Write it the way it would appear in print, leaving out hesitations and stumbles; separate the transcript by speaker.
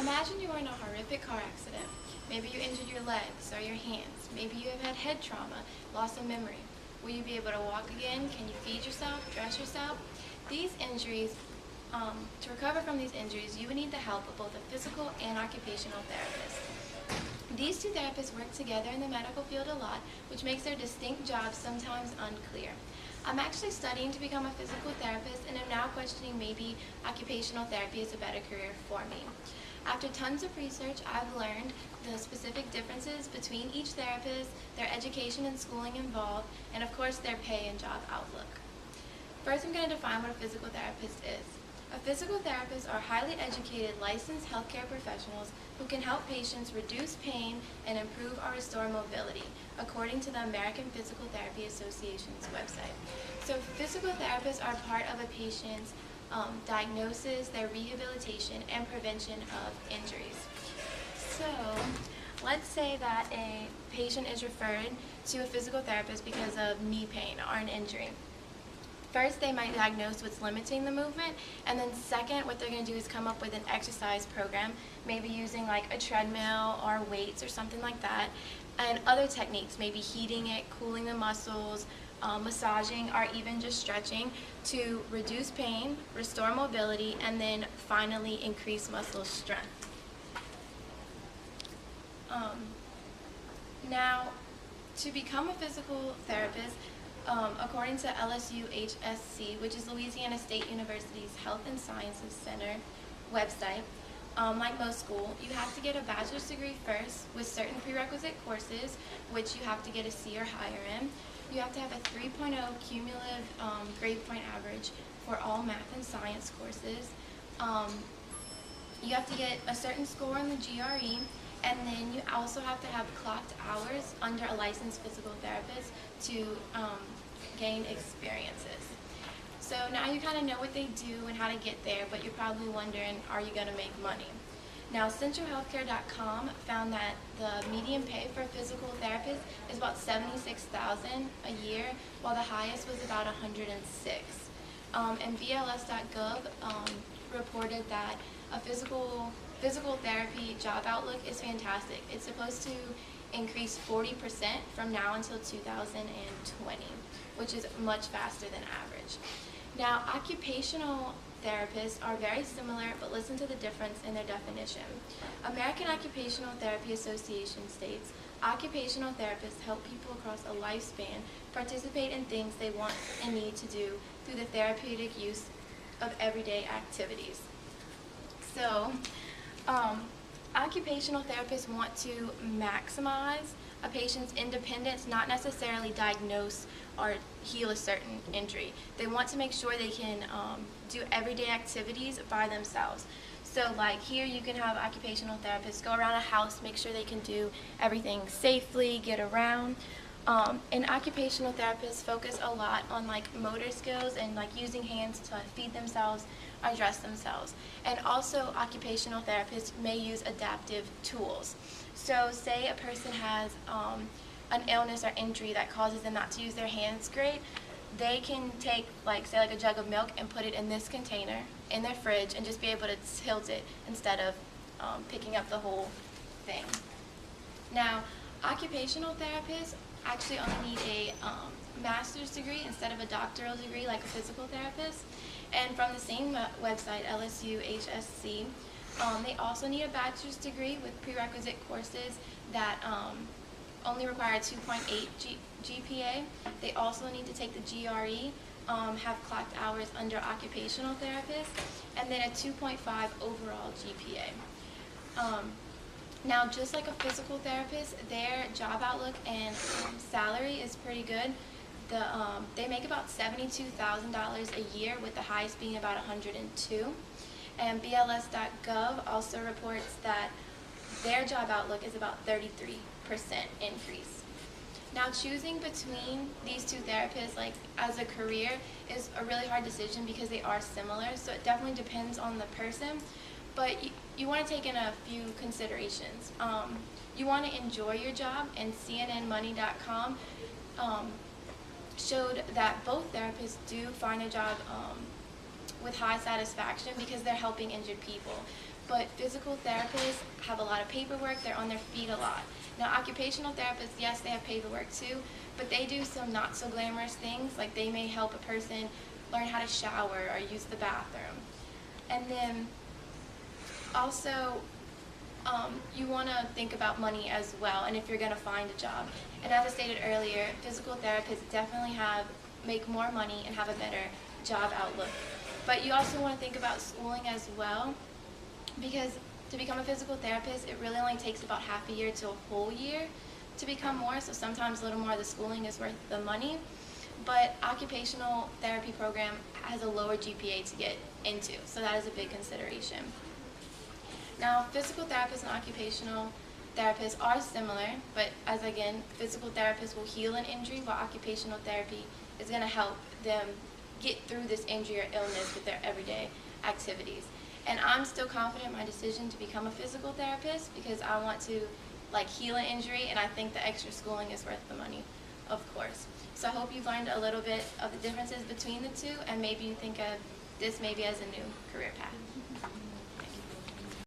Speaker 1: Imagine you were in a horrific car accident. Maybe you injured your legs or your hands. Maybe you have had head trauma, loss of memory. Will you be able to walk again? Can you feed yourself, dress yourself? These injuries, to recover from these injuries, you would need the help of both a physical and occupational therapist. These two therapists work together in the medical field a lot, which makes their distinct jobs sometimes unclear. I'm actually studying to become a physical therapist and am now questioning maybe occupational therapy is a better career for me. After tons of research, I've learned the specific differences between each therapist, their education and schooling involved, and of course their pay and job outlook. First, I'm going to define what a physical therapist is. A physical therapist are highly educated, licensed healthcare professionals who can help patients reduce pain and improve or restore mobility, according to the American Physical Therapy Association's website. So physical therapists are part of a patient's diagnosis, their rehabilitation, and prevention of injuries. So let's say that a patient is referred to a physical therapist because of knee pain or an injury. First, they might diagnose what's limiting the movement, and then second, what they're going to do is come up with an exercise program, maybe using like a treadmill or weights or something like that, and other techniques, maybe heating it, cooling the muscles, massaging, or even just stretching to reduce pain, restore mobility, and then finally increase muscle strength. Now, to become a physical therapist, according to LSU HSC, which is Louisiana State University's Health and Sciences Center website, like most school, you have to get a bachelor's degree first with certain prerequisite courses, which you have to get a C or higher in. You have to have a 3.0 cumulative grade point average for all math and science courses. You have to get a certain score on the GRE, and then you also have to have clocked hours under a licensed physical therapist to gain experiences. So now you kind of know what they do and how to get there, but you're probably wondering, are you going to make money? Now, CentralHealthcare.com found that the median pay for a physical therapist is about $76,000 a year, while the highest was about $106,000. And BLS.gov reported that a physical therapy job outlook is fantastic. It's supposed to increase 40% from now until 2020, which is much faster than average. Now, occupational therapists are very similar, but listen to the difference in their definition. American Occupational Therapy Association states, occupational therapists help people across a lifespan participate in things they want and need to do through the therapeutic use of everyday activities. So, occupational therapists want to maximize a patient's independence, not necessarily diagnose or heal a certain injury. They want to make sure they can do everyday activities by themselves. So like here you can have occupational therapists go around a house, make sure they can do everything safely, get around. And occupational therapists focus a lot on like motor skills and like using hands to feed themselves or dress themselves. And also occupational therapists may use adaptive tools. So say a person has an illness or injury that causes them not to use their hands great, they can take like say like a jug of milk and put it in this container in their fridge and just be able to tilt it instead of picking up the whole thing. Now, occupational therapists actually only need a master's degree instead of a doctoral degree like a physical therapist. And from the same website, LSU HSC, they also need a bachelor's degree with prerequisite courses that only require a 2.8 GPA. They also need to take the GRE, have clocked hours under occupational therapists, and then a 2.5 overall GPA. Now, just like a physical therapist, their job outlook and salary is pretty good. They make about $72,000 a year, with the highest being about $102,000. And BLS.gov also reports that their job outlook is about 33% increase. Now, choosing between these two therapists, like as a career, is a really hard decision because they are similar. So it definitely depends on the person. But you want to take in a few considerations. You want to enjoy your job, and CNNmoney.com showed that both therapists do find a job with high satisfaction because they're helping injured people. but physical therapists have a lot of paperwork. They're on their feet a lot. Now, occupational therapists, yes, they have paperwork too, but they do some not so glamorous things, like they may help a person learn how to shower or use the bathroom. And then also, you want to think about money as well, and if you're going to find a job. And as I stated earlier, physical therapists definitely make more money and have a better job outlook. But you also want to think about schooling as well, because to become a physical therapist, it really only takes about half a year to a whole year to become more, so sometimes a little more of the schooling is worth the money. But occupational therapy program has a lower GPA to get into, so that is a big consideration. Now, physical therapists and occupational therapists are similar, but as again, physical therapists will heal an injury, while occupational therapy is going to help them get through this injury or illness with their everyday activities. And I'm still confident in my decision to become a physical therapist because I want to heal an injury, and I think the extra schooling is worth the money, of course. So I hope you've learned a little bit of the differences between the two, and maybe you think of this maybe as a new career path.